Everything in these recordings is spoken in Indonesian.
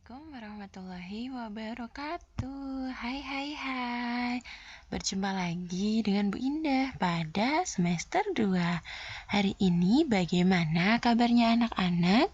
Assalamualaikum warahmatullahi wabarakatuh. Hai. Berjumpa lagi dengan Bu Indah pada semester 2. Hari ini bagaimana kabarnya anak-anak?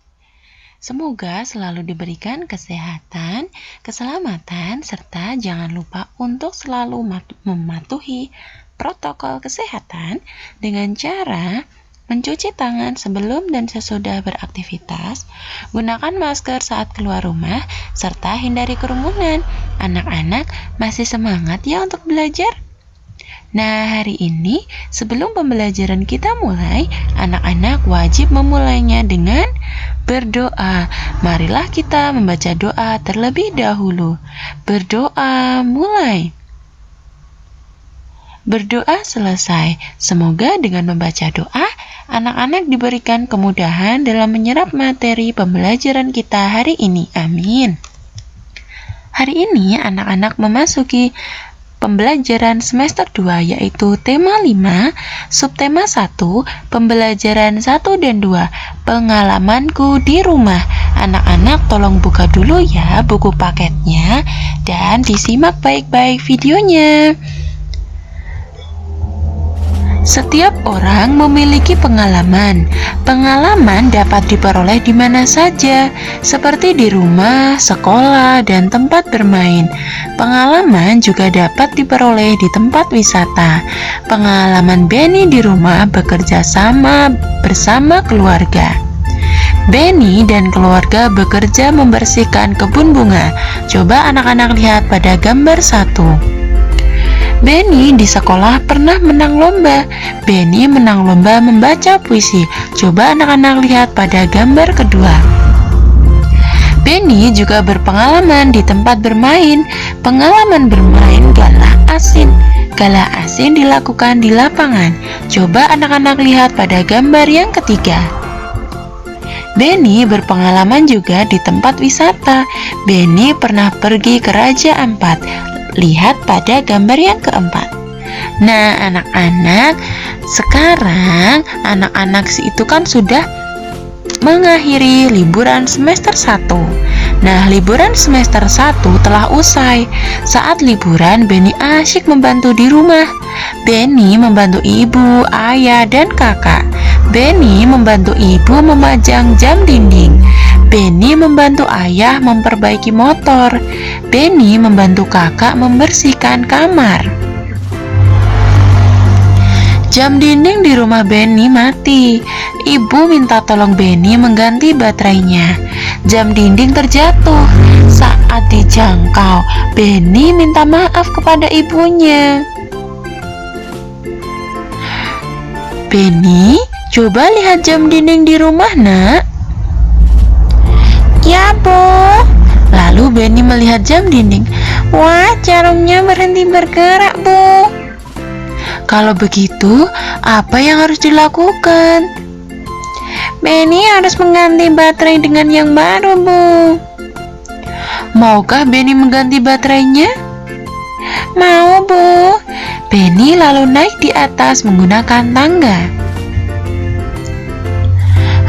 Semoga selalu diberikan kesehatan, keselamatan, serta jangan lupa untuk selalu mematuhi protokol kesehatan dengan cara mencuci tangan sebelum dan sesudah beraktivitas, gunakan masker saat keluar rumah, serta hindari kerumunan. Anak-anak masih semangat ya untuk belajar? Nah, hari ini sebelum pembelajaran kita mulai, anak-anak wajib memulainya dengan berdoa. Marilah kita membaca doa terlebih dahulu. Berdoa mulai. Berdoa selesai. Semoga dengan membaca doa, anak-anak diberikan kemudahan dalam menyerap materi pembelajaran kita hari ini. Amin. Hari ini anak-anak memasuki pembelajaran semester 2, yaitu tema 5, subtema 1, pembelajaran 1 dan 2, pengalamanku di rumah. Anak-anak tolong buka dulu ya buku paketnya dan disimak baik-baik videonya. Setiap orang memiliki pengalaman. Pengalaman dapat diperoleh di mana saja, seperti di rumah, sekolah, dan tempat bermain. Pengalaman juga dapat diperoleh di tempat wisata. Pengalaman Benny di rumah bekerja sama bersama keluarga. Benny dan keluarga bekerja membersihkan kebun bunga. Coba anak-anak lihat pada gambar 1. Benny di sekolah pernah menang lomba. Benny menang lomba membaca puisi. Coba anak-anak lihat pada gambar kedua. Benny juga berpengalaman di tempat bermain. Pengalaman bermain gala asin. Gala asin dilakukan di lapangan. Coba anak-anak lihat pada gambar yang ketiga. Benny berpengalaman juga di tempat wisata. Benny pernah pergi ke Raja Ampat. Lihat pada gambar yang keempat. Nah, anak-anak, sekarang anak-anak itu kan sudah mengakhiri liburan semester 1. Nah, liburan semester 1 telah usai. Saat liburan, Benny asyik membantu di rumah. Benny membantu ibu, ayah, dan kakak. Benny membantu ibu memajang jam dinding. Benny membantu ayah memperbaiki motor. Benny membantu kakak membersihkan kamar. Jam dinding di rumah Benny mati. Ibu minta tolong Benny mengganti baterainya. Jam dinding terjatuh. Saat dijangkau, Benny minta maaf kepada ibunya. Benny, coba lihat jam dinding di rumah, nak. Ya, Bu. Lalu Benny melihat jam dinding. Wah, jarumnya berhenti bergerak, Bu. Kalau begitu, apa yang harus dilakukan? Benny harus mengganti baterai dengan yang baru, Bu. Maukah Benny mengganti baterainya? Mau, Bu. Benny lalu naik di atas menggunakan tangga.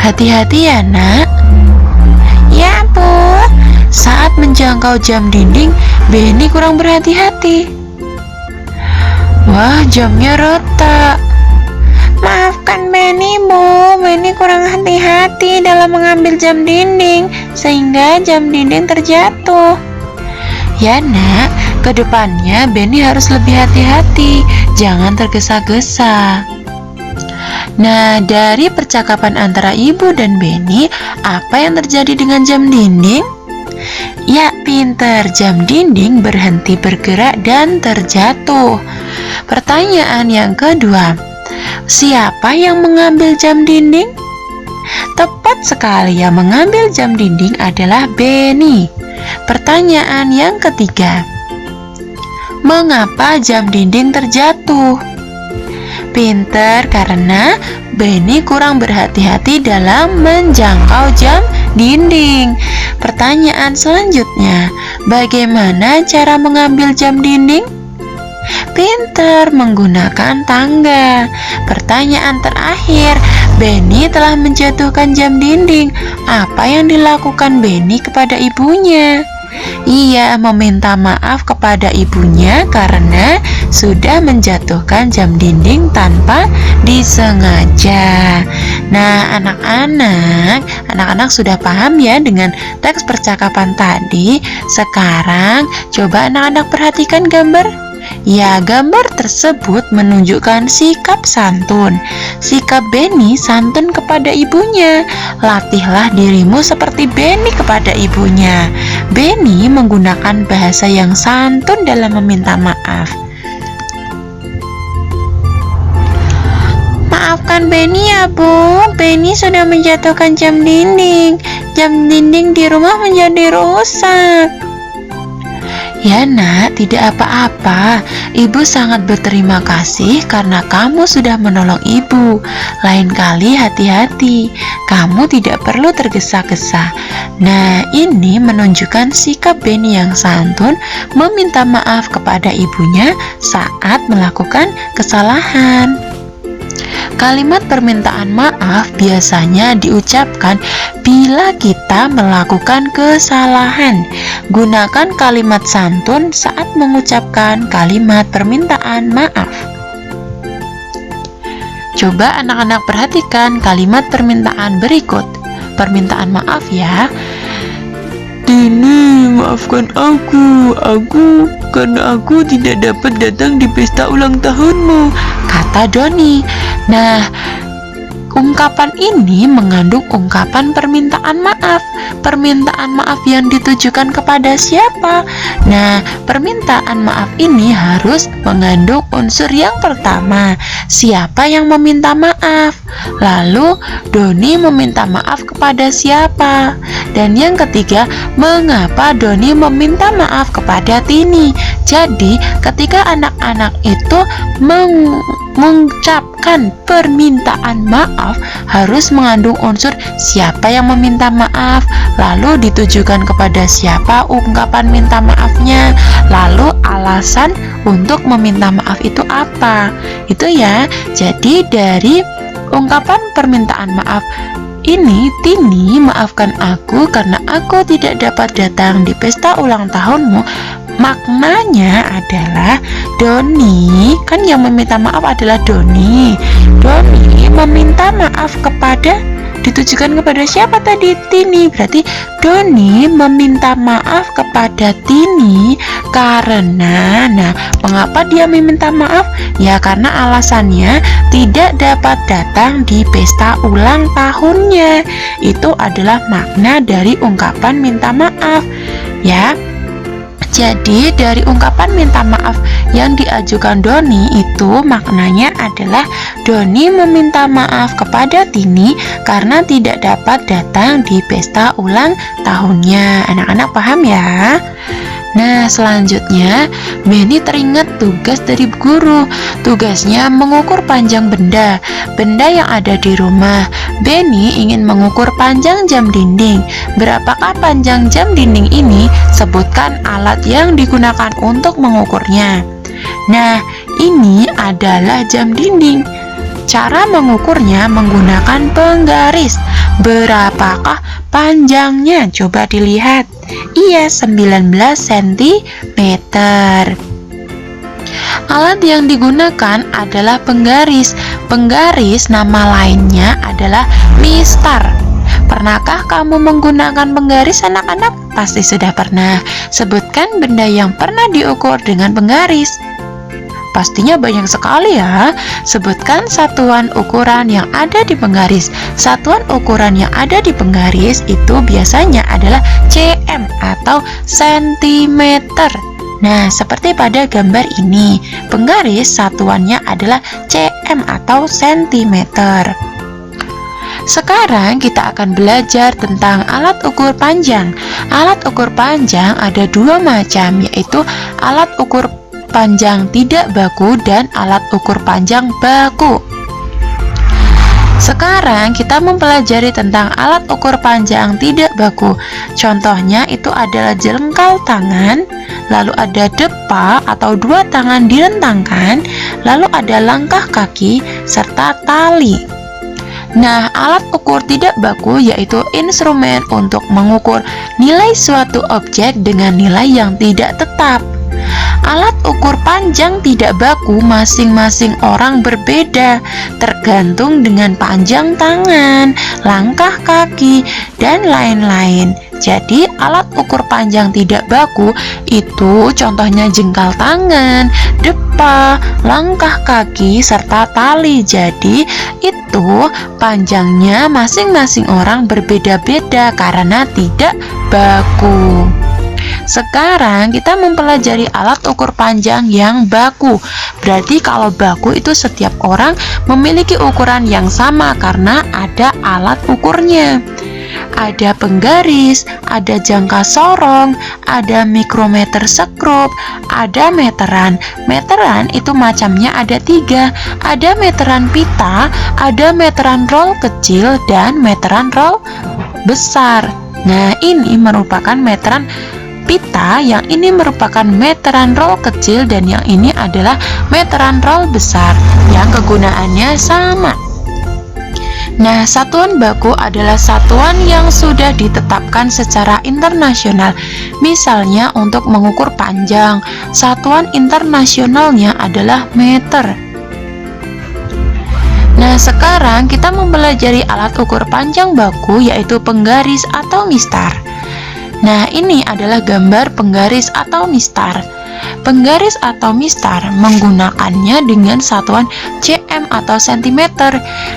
Hati-hati ya, nak. Ya, Bu. Saat menjangkau jam dinding, Benny kurang berhati-hati. Wah, jamnya retak. Maafkan Benny, Bu. Benny kurang hati-hati dalam mengambil jam dinding, sehingga jam dinding terjatuh. Ya, nak. Kedepannya Benny harus lebih hati-hati. Jangan tergesa-gesa. Nah, dari percakapan antara ibu dan Benny, apa yang terjadi dengan jam dinding? Ya, pinter. Jam dinding berhenti bergerak dan terjatuh. Pertanyaan yang kedua, siapa yang mengambil jam dinding? Tepat sekali, yang mengambil jam dinding adalah Benny. Pertanyaan yang ketiga, mengapa jam dinding terjatuh? Pinter, karena Benny kurang berhati-hati dalam menjangkau jam dinding. Pertanyaan selanjutnya, bagaimana cara mengambil jam dinding? Pinter, menggunakan tangga. Pertanyaan terakhir, Benny telah menjatuhkan jam dinding. Apa yang dilakukan Benny kepada ibunya? Ia meminta maaf kepada ibunya karena sudah menjatuhkan jam dinding tanpa disengaja. Nah, anak-anak sudah paham ya dengan teks percakapan tadi. Sekarang coba anak-anak perhatikan gambar. Ya, gambar tersebut menunjukkan sikap santun. Sikap Benny santun kepada ibunya. Latihlah dirimu seperti Benny kepada ibunya. Benny menggunakan bahasa yang santun dalam meminta maaf. Maafkan Benny ya, Bu. Benny sudah menjatuhkan jam dinding. Jam dinding di rumah menjadi rusak. Ya nak, tidak apa-apa. Ibu sangat berterima kasih karena kamu sudah menolong ibu. Lain kali hati-hati, kamu tidak perlu tergesa-gesa. Nah, ini menunjukkan sikap Benny yang santun meminta maaf kepada ibunya saat melakukan kesalahan. Kalimat permintaan maaf biasanya diucapkan bila kita melakukan kesalahan. Gunakan kalimat santun saat mengucapkan kalimat permintaan maaf. Coba anak-anak perhatikan kalimat permintaan berikut. Permintaan maaf ya. Dini, maafkan aku karena aku tidak dapat datang di pesta ulang tahunmu, kata Doni. Nah, ungkapan ini mengandung ungkapan permintaan maaf. Permintaan maaf yang ditujukan kepada siapa? Nah, permintaan maaf ini harus mengandung unsur yang pertama, siapa yang meminta maaf. Lalu, Doni meminta maaf kepada siapa? Dan yang ketiga, mengapa Doni meminta maaf kepada Tini? Jadi, ketika anak-anak itu mengucapkan permintaan maaf, harus mengandung unsur siapa yang meminta maaf, lalu ditujukan kepada siapa ungkapan minta maafnya, lalu alasan untuk meminta maaf itu apa. Itu ya. Jadi dari ungkapan permintaan maaf ini, Tini, maafkan aku karena aku tidak dapat datang di pesta ulang tahunmu. Maknanya adalah Doni, kan yang meminta maaf adalah Doni. Doni meminta maaf ditujukan kepada siapa tadi? Tini. Berarti Doni meminta maaf kepada Tini karena, mengapa dia meminta maaf? Ya karena alasannya tidak dapat datang di pesta ulang tahunnya. Itu adalah makna dari ungkapan minta maaf. Ya. Jadi dari ungkapan minta maaf yang diajukan Doni itu maknanya adalah Doni meminta maaf kepada Tini karena tidak dapat datang di pesta ulang tahunnya. Anak-anak paham ya? Nah, selanjutnya Benny teringat tugas dari guru. Tugasnya mengukur panjang benda yang ada di rumah. Benny ingin mengukur panjang jam dinding. Berapakah panjang jam dinding ini? Sebutkan alat yang digunakan untuk mengukurnya. Nah, ini adalah jam dinding. Cara mengukurnya menggunakan penggaris. Berapakah panjangnya? Coba dilihat. Iya, 19 cm. Alat yang digunakan adalah penggaris. Penggaris nama lainnya adalah mistar. Pernahkah kamu menggunakan penggaris, anak-anak? Pasti sudah pernah. Sebutkan benda yang pernah diukur dengan penggaris. Pastinya banyak sekali ya. Sebutkan satuan ukuran yang ada di penggaris. Satuan ukuran yang ada di penggaris itu biasanya adalah cm atau sentimeter. Nah, seperti pada gambar ini, penggaris satuannya adalah cm atau sentimeter. Sekarang kita akan belajar tentang alat ukur panjang. Alat ukur panjang ada dua macam, yaitu alat ukur panjang tidak baku dan alat ukur panjang baku. Sekarang kita mempelajari tentang alat ukur panjang tidak baku. Contohnya itu adalah jengkal tangan, lalu ada depa atau dua tangan direntangkan, lalu ada langkah kaki serta tali. Nah, alat ukur tidak baku yaitu instrumen untuk mengukur nilai suatu objek dengan nilai yang tidak tetap. Alat ukur panjang tidak baku masing-masing orang berbeda, tergantung dengan panjang tangan, langkah kaki, dan lain-lain. Jadi, alat ukur panjang tidak baku itu contohnya jengkal tangan, depa, langkah kaki, serta tali. Jadi, itu panjangnya masing-masing orang berbeda-beda karena tidak baku. Sekarang kita mempelajari alat ukur panjang yang baku. Berarti kalau baku itu setiap orang memiliki ukuran yang sama karena ada alat ukurnya. Ada penggaris, ada jangka sorong, ada mikrometer skrup, ada meteran. Meteran itu macamnya ada 3. Ada meteran pita, ada meteran roll kecil, dan meteran roll besar. Nah, ini merupakan meteran pita, yang ini merupakan meteran roll kecil, dan yang ini adalah meteran roll besar yang kegunaannya sama. Nah, satuan baku adalah satuan yang sudah ditetapkan secara internasional. Misalnya untuk mengukur panjang, satuan internasionalnya adalah meter. Nah, sekarang kita mempelajari alat ukur panjang baku yaitu penggaris atau mistar. Nah, ini adalah gambar penggaris atau mistar. Penggaris atau mistar menggunakannya dengan satuan cm atau cm.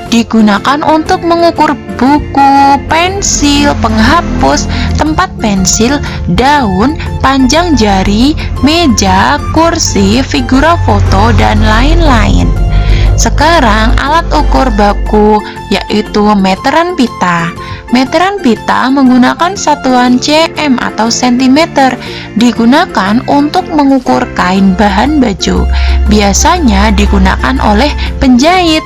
Digunakan untuk mengukur buku, pensil, penghapus, tempat pensil, daun, panjang jari, meja, kursi, figura foto, dan lain-lain. Sekarang alat ukur baku yaitu meteran pita. Meteran pita menggunakan satuan cm atau cm, digunakan untuk mengukur kain bahan baju. Biasanya digunakan oleh penjahit.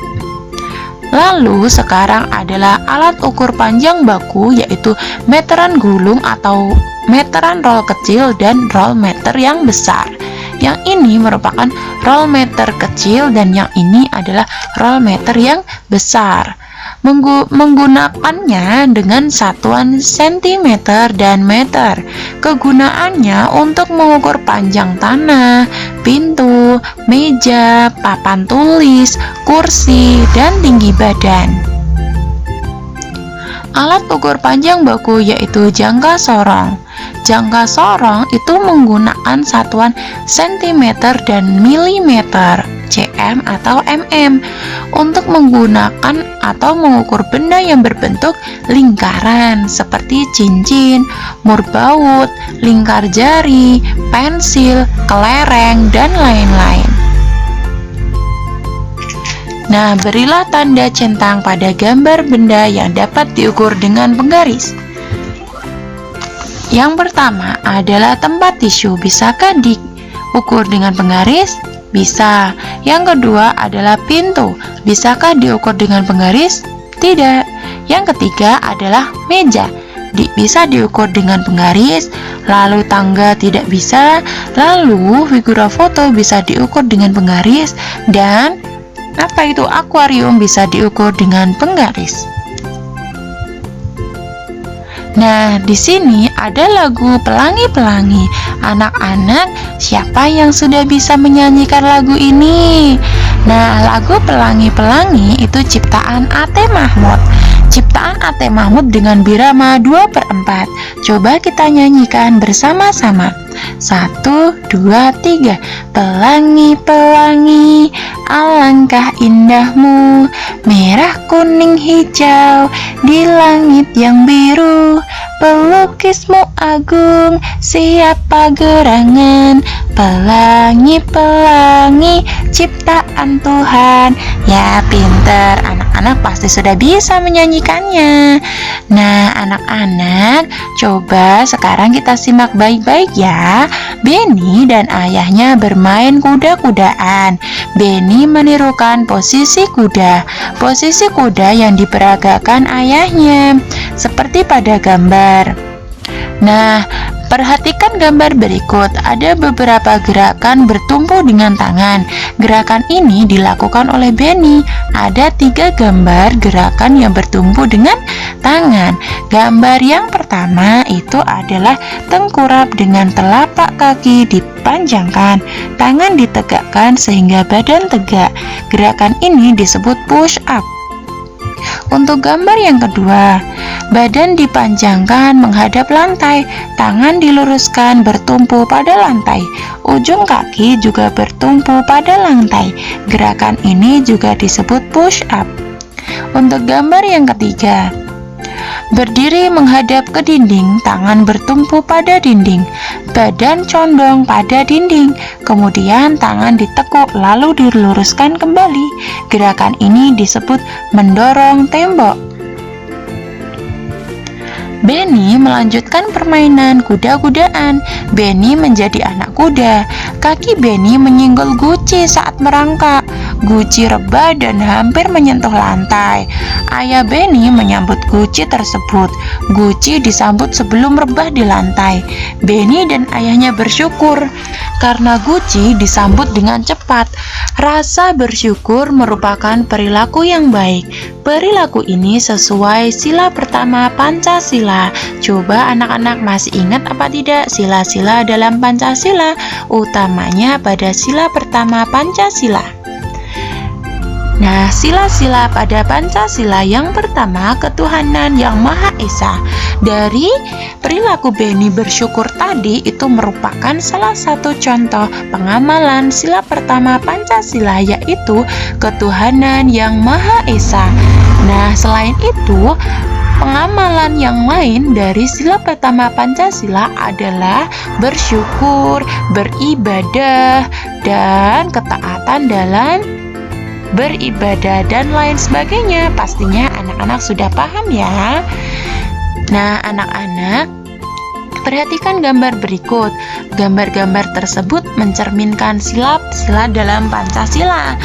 Lalu sekarang adalah alat ukur panjang baku yaitu meteran gulung atau meteran roll kecil dan roll meter yang besar. Yang ini merupakan roll meter kecil dan yang ini adalah roll meter yang besar. Menggunakannya dengan satuan cm dan meter. Kegunaannya untuk mengukur panjang tanah, pintu, meja, papan tulis, kursi, dan tinggi badan. Alat ukur panjang baku yaitu jangka sorong. Jangka sorong itu menggunakan satuan cm dan milimeter, cm atau mm, untuk menggunakan atau mengukur benda yang berbentuk lingkaran seperti cincin, mur baut, lingkar jari, pensil, kelereng, dan lain-lain. Nah, berilah tanda centang pada gambar benda yang dapat diukur dengan penggaris. Yang pertama adalah tempat tisu. Bisakah diukur dengan penggaris? Bisa. Yang kedua adalah pintu. Bisakah diukur dengan penggaris? Tidak. Yang ketiga adalah meja. Bisa diukur dengan penggaris. Lalu tangga tidak bisa. Lalu figura foto bisa diukur dengan penggaris. Dan apa itu akuarium bisa diukur dengan penggaris. Nah, di sini ada lagu Pelangi-Pelangi. Anak-anak, siapa yang sudah bisa menyanyikan lagu ini? Nah, lagu Pelangi-Pelangi itu ciptaan A.T. Mahmud. Ciptaan A.T. Mahmud dengan birama 2/4. Coba kita nyanyikan bersama-sama. 1, 2, 3. Pelangi-pelangi, alangkah indahmu, merah, kuning, hijau, di langit yang biru. Pelukismu agung, siapa gerangan, pelangi-pelangi, ciptaan Tuhan. Ya, pinter, anak-anak pasti sudah bisa menyanyikannya. Nah, anak-anak, coba sekarang kita simak baik-baik ya. Benny dan ayahnya bermain kuda-kudaan. Benny menirukan posisi kuda yang diperagakan ayahnya, seperti pada gambar. Nah, Perhatikan gambar berikut, ada beberapa gerakan bertumpu dengan tangan. Gerakan ini dilakukan oleh Benny. Ada 3 gambar gerakan yang bertumpu dengan tangan. Gambar yang pertama itu adalah tengkurap dengan telapak kaki dipanjangkan, tangan ditegakkan sehingga badan tegak. Gerakan ini disebut push up. Untuk gambar yang kedua, badan dipanjangkan menghadap lantai, tangan diluruskan bertumpu pada lantai, ujung kaki juga bertumpu pada lantai. Gerakan ini juga disebut push up. Untuk gambar yang ketiga, berdiri menghadap ke dinding, tangan bertumpu pada dinding, badan condong pada dinding, kemudian tangan ditekuk lalu diluruskan kembali. Gerakan ini disebut mendorong tembok. Benny melanjutkan permainan kuda-kudaan. Benny menjadi anak kuda. Kaki Benny menyinggol Guci saat merangkak. Guci rebah dan hampir menyentuh lantai. Ayah Benny menyambut Guci tersebut. Guci disambut sebelum rebah di lantai. Benny dan ayahnya bersyukur karena Guci disambut dengan cepat. Rasa bersyukur merupakan perilaku yang baik. Perilaku ini sesuai sila pertama Pancasila. Coba anak-anak masih ingat apa tidak sila-sila dalam Pancasila, utamanya pada sila pertama Pancasila. Nah, sila-sila pada Pancasila yang pertama, ketuhanan yang Maha Esa. Dari perilaku Benny bersyukur tadi itu merupakan salah satu contoh pengamalan sila pertama Pancasila, yaitu ketuhanan yang Maha Esa. Nah, selain itu, pengamalan yang lain dari sila pertama Pancasila adalah bersyukur, beribadah, dan ketaatan dalam beribadah dan lain sebagainya. Pastinya anak-anak sudah paham ya. Nah, anak-anak, perhatikan gambar berikut. Gambar-gambar tersebut mencerminkan sila-sila dalam Pancasila.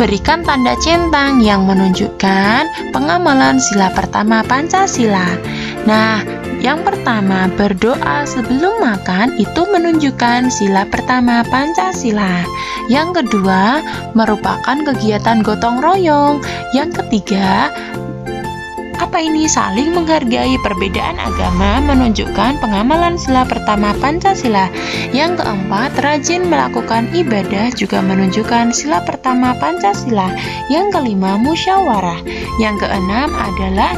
Berikan tanda centang yang menunjukkan pengamalan sila pertama Pancasila. Nah, yang pertama, berdoa sebelum makan itu menunjukkan sila pertama Pancasila. Yang kedua, merupakan kegiatan gotong royong. Yang ketiga, saling menghargai perbedaan agama menunjukkan pengamalan sila pertama Pancasila. Yang keempat, rajin melakukan ibadah juga menunjukkan sila pertama Pancasila. Yang kelima, musyawarah. Yang keenam adalah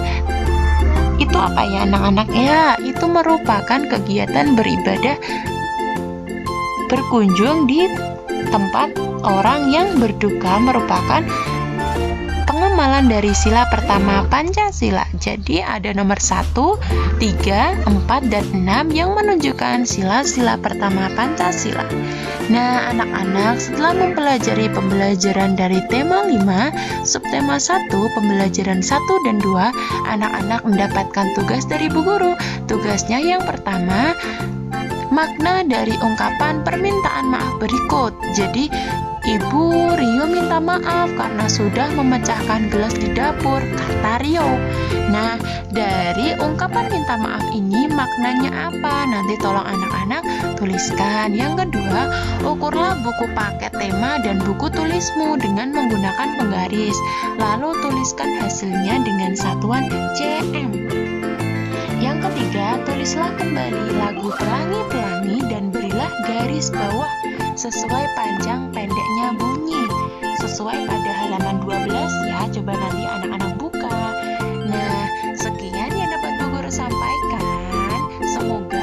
itu apa ya anak-anak ya? Itu merupakan kegiatan beribadah berkunjung di tempat orang yang berduka, merupakan pengamalan dari sila pertama Pancasila. Jadi ada nomor 1, 3, 4, dan 6 yang menunjukkan sila-sila pertama Pancasila. Nah, anak-anak, setelah mempelajari pembelajaran dari tema 5, subtema 1, pembelajaran 1 dan 2, anak-anak mendapatkan tugas dari Bu Guru. Tugasnya yang pertama, makna dari ungkapan permintaan maaf berikut. Jadi, Ibu Rio minta maaf karena sudah memecahkan gelas di dapur, kata Rio. Nah, dari ungkapan minta maaf ini maknanya apa? Nanti tolong anak-anak tuliskan. Yang kedua, ukurlah buku paket tema dan buku tulismu dengan menggunakan penggaris. Lalu tuliskan hasilnya dengan satuan cm. Yang ketiga, tulislah kembali lagu Pelangi-Pelangi dan berilah garis bawah sesuai panjang pendeknya bunyi, sesuai pada halaman 12 ya. Coba nanti anak-anak buka. Nah, sekian yang dapat Bu Guru sampaikan. Semoga